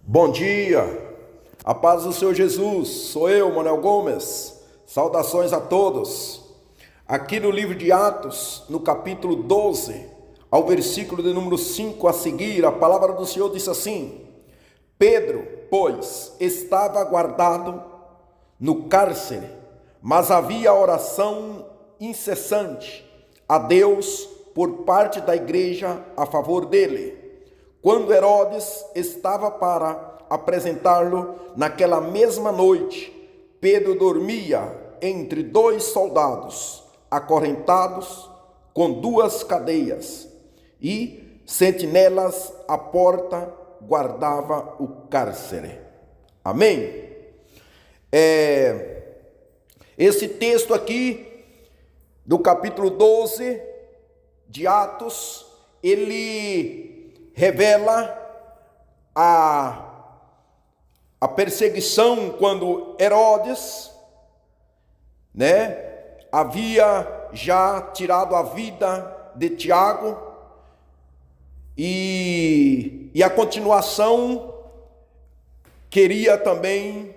Bom dia, a paz do Senhor Jesus, sou eu, Manuel Gomes, saudações a todos. Aqui no livro de Atos, no capítulo 12, ao versículo de número 5 a seguir, a palavra do Senhor diz assim: Pedro, pois, estava guardado no cárcere, mas havia oração incessante a Deus por parte da igreja a favor dele. Quando Herodes estava para apresentá-lo naquela mesma noite, Pedro dormia entre dois soldados, acorrentados com duas cadeias, e sentinelas à porta guardava o cárcere. Amém? Esse texto aqui, do capítulo 12 de Atos, ele revela a perseguição quando Herodes, havia já tirado a vida de Tiago, e a continuação queria também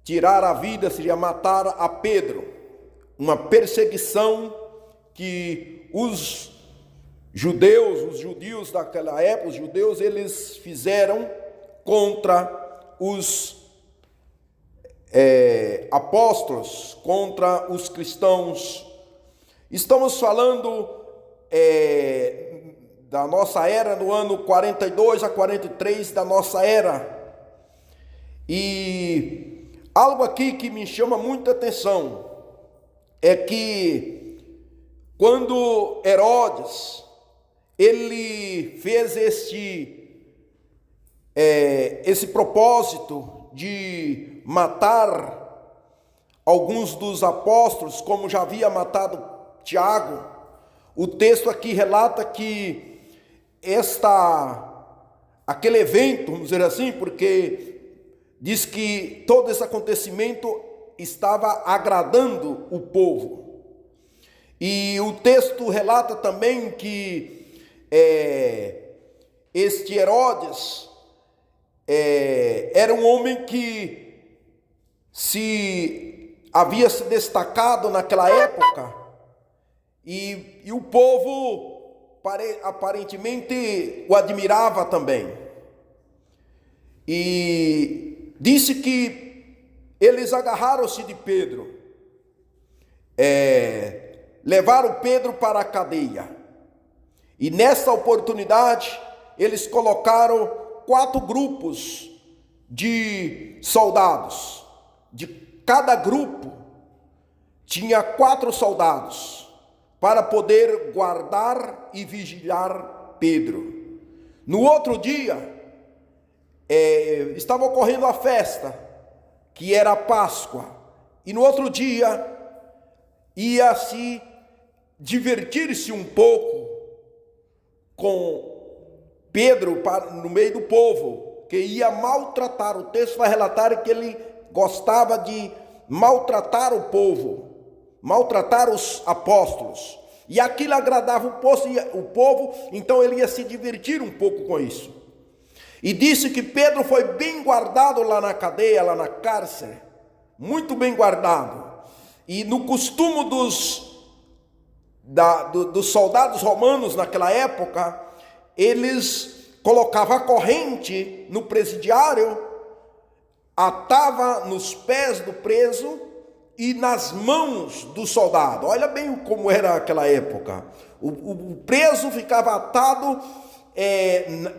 tirar a vida, seria matar a Pedro. Uma perseguição que os judeus daquela época, os judeus, eles fizeram contra os apóstolos, contra os cristãos. Estamos falando da nossa era, no ano 42 a 43 da nossa era. E algo aqui que me chama muita atenção é que quando Herodes ele fez esse propósito de matar alguns dos apóstolos, como já havia matado Tiago. O texto aqui relata que aquele evento, vamos dizer assim, porque diz que todo esse acontecimento estava agradando o povo. E o texto relata também que este Herodes era um homem que havia se destacado naquela época, e o povo aparentemente o admirava também. E disse que eles agarraram-se de Pedro, levaram Pedro para a cadeia. E nessa oportunidade, eles colocaram 4 grupos de soldados. De cada grupo tinha 4 soldados para poder guardar e vigiar Pedro. No outro dia, estava ocorrendo a festa, que era a Páscoa. E no outro dia, ia se divertir-se um pouco com Pedro no meio do povo, que ia maltratar. O texto vai relatar que ele gostava de maltratar o povo, maltratar os apóstolos, e aquilo agradava o povo, então ele ia se divertir um pouco com isso. E disse que Pedro foi bem guardado lá na cadeia, lá na cárcere, muito bem guardado. E no costume dos soldados romanos naquela época, eles colocavam a corrente no presidiário, atava nos pés do preso e nas mãos do soldado. Olha bem como era aquela época. O preso ficava atado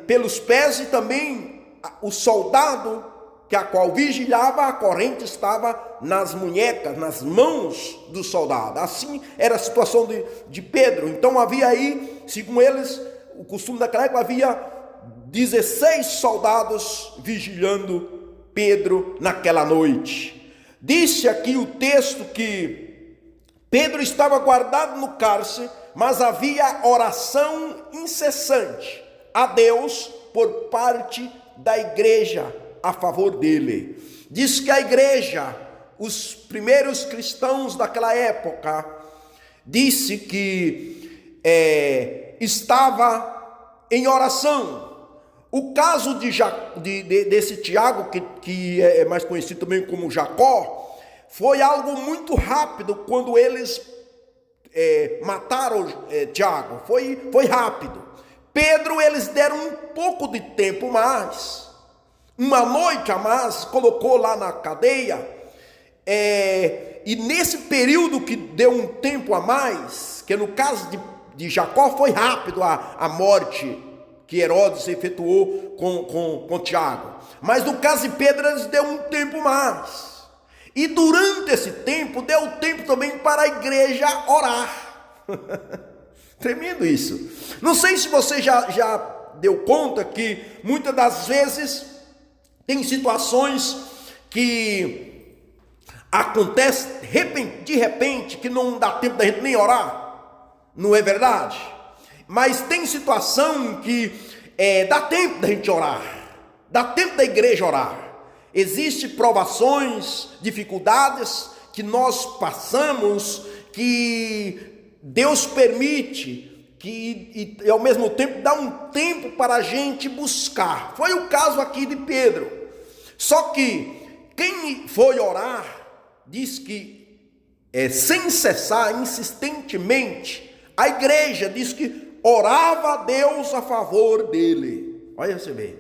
pelos pés, e também o soldado a qual vigilava, a corrente estava nas munhecas, nas mãos do soldado. Assim era a situação de Pedro. Então havia aí, segundo eles, o costume daquela época, havia 16 soldados vigilando Pedro naquela noite. Disse aqui o texto que Pedro estava guardado no cárcere, mas havia oração incessante a Deus por parte da igreja a favor dele. Diz que a igreja, os primeiros cristãos daquela época, disse que estava em oração. O caso desse Tiago, que é mais conhecido também como Jacó, foi algo muito rápido quando eles mataram Tiago. Foi rápido. Pedro, eles deram um pouco de tempo mais. Uma noite a mais, colocou lá na cadeia. E nesse período que deu um tempo a mais, que no caso de Jacó foi rápido a morte que Herodes efetuou com Tiago. Mas no caso de Pedro, eles deu um tempo mais. E durante esse tempo, deu tempo também para a igreja orar. Tremendo isso. Não sei se você já deu conta que muitas das vezes tem situações que acontece de repente que não dá tempo da gente nem orar. Não é verdade? Mas tem situação que dá tempo da gente orar, dá tempo da igreja orar. Existem provações, dificuldades que nós passamos, que Deus permite, e ao mesmo tempo dá um tempo para a gente buscar. Foi o caso aqui de Pedro. Só que quem foi orar, diz que sem cessar, insistentemente, a igreja diz que orava a Deus a favor dele. Olha você bem.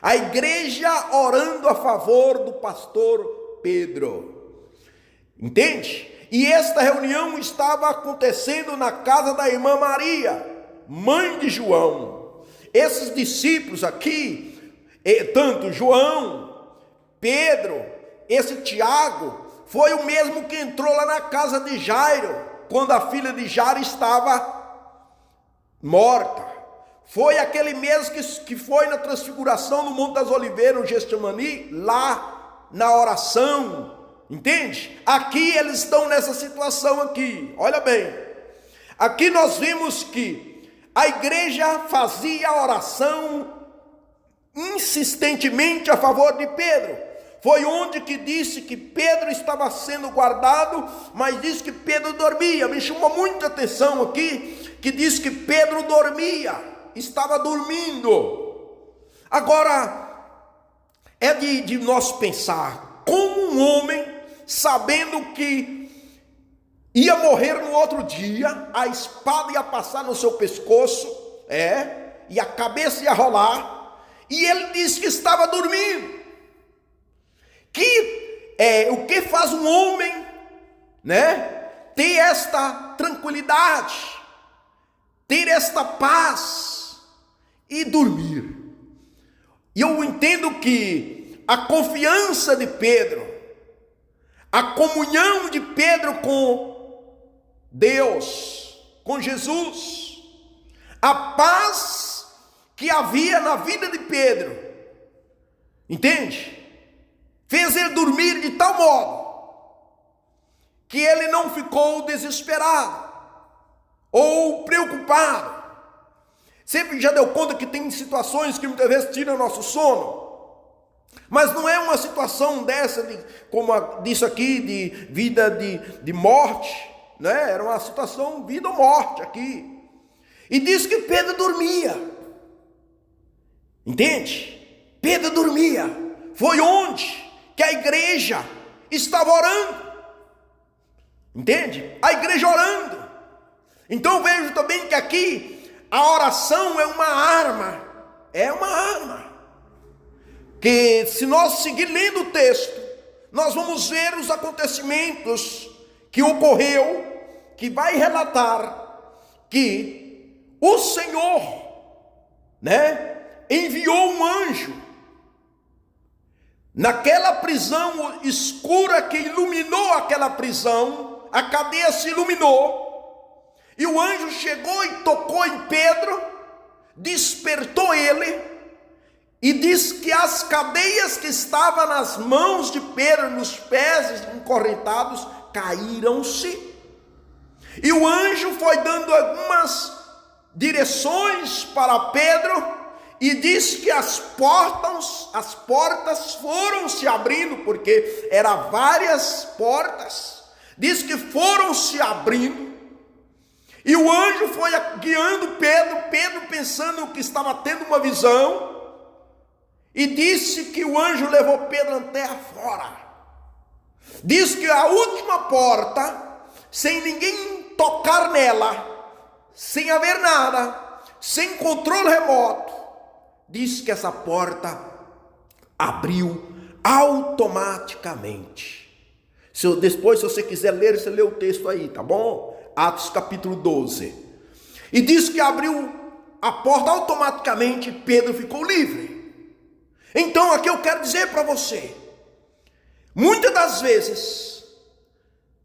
A igreja orando a favor do pastor Pedro. Entende? E esta reunião estava acontecendo na casa da irmã Maria, mãe de João. Esses discípulos aqui, tanto João, Pedro, esse Tiago, foi o mesmo que entrou lá na casa de Jairo, quando a filha de Jairo estava morta. Foi aquele mesmo que foi na transfiguração no Monte das Oliveiras, no Getsemani, lá na oração. Entende? Aqui eles estão nessa situação aqui. Olha bem. Aqui nós vimos que a igreja fazia oração insistentemente a favor de Pedro. Foi onde que disse que Pedro estava sendo guardado, mas disse que Pedro dormia. Me chamou muita atenção aqui, que diz que Pedro dormia, estava dormindo. Agora, é de nós pensar, como um homem, sabendo que ia morrer no outro dia, a espada ia passar no seu pescoço, e a cabeça ia rolar, e ele disse que estava dormindo. O que faz um homem, ter esta tranquilidade, ter esta paz e dormir? E eu entendo que a confiança de Pedro, a comunhão de Pedro com Deus, com Jesus, a paz que havia na vida de Pedro, entende? Fez ele dormir de tal modo que ele não ficou desesperado ou preocupado. Sempre já deu conta que tem situações que muitas vezes tiram nosso sono, mas não é uma situação dessa, como disso aqui, de vida de morte, era uma situação vida ou morte aqui. E diz que Pedro dormia, entende? Pedro dormia. Foi onde que a igreja estava orando, entende? A igreja orando. Então vejo também que aqui a oração é uma arma, que se nós seguir lendo o texto, nós vamos ver os acontecimentos que ocorreu, que vai relatar que o Senhor, enviou um anjo naquela prisão escura que iluminou aquela prisão. A cadeia se iluminou, e o anjo chegou e tocou em Pedro, despertou ele, e diz que as cadeias que estavam nas mãos de Pedro, nos pés encorrentados, caíram-se. E o anjo foi dando algumas direções para Pedro, e diz que as portas foram se abrindo, porque eram várias portas. Diz que foram se abrindo, e o anjo foi guiando Pedro pensando que estava tendo uma visão, e disse que o anjo levou Pedro até fora. Diz que a última porta, sem ninguém tocar nela, sem haver nada, sem controle remoto, diz que essa porta abriu automaticamente. Depois, se você quiser ler, você lê o texto aí, tá bom? Atos capítulo 12. E diz que abriu a porta automaticamente, Pedro ficou livre. Então aqui eu quero dizer para você, muitas das vezes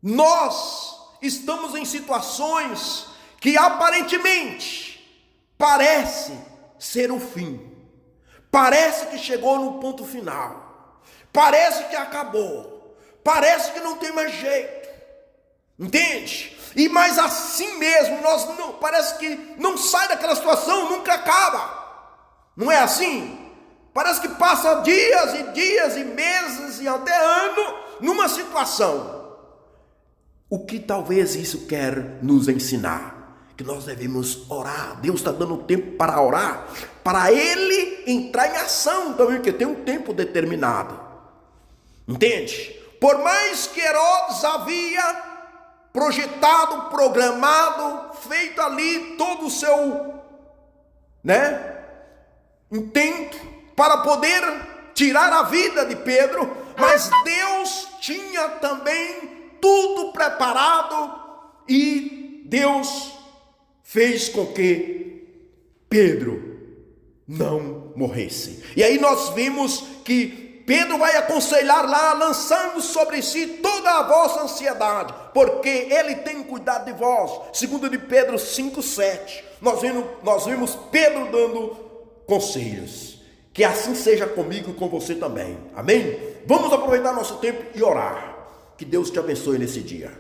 nós estamos em situações que aparentemente parece ser o fim, parece que chegou no ponto final, parece que acabou, parece que não tem mais jeito, entende? E mais assim mesmo, nós não, parece que não sai daquela situação, nunca acaba. Não é assim? Parece que passa dias e dias e meses e até ano numa situação. O que talvez isso quer nos ensinar? Que nós devemos orar. Deus está dando tempo para orar, para Ele entrar em ação também, porque tem um tempo determinado. Entende? Por mais que Herodes havia projetado, programado, feito ali todo o seu, intento para poder tirar a vida de Pedro, mas Deus tinha também tudo preparado e Deus fez com que Pedro não morresse. E aí nós vimos que Pedro vai aconselhar lá, lançando sobre si toda a vossa ansiedade, porque Ele tem cuidado de vós. Segundo de Pedro 5,7, nós vimos Pedro dando conselhos. Que assim seja comigo e com você também, amém? Vamos aproveitar nosso tempo e orar. Que Deus te abençoe nesse dia.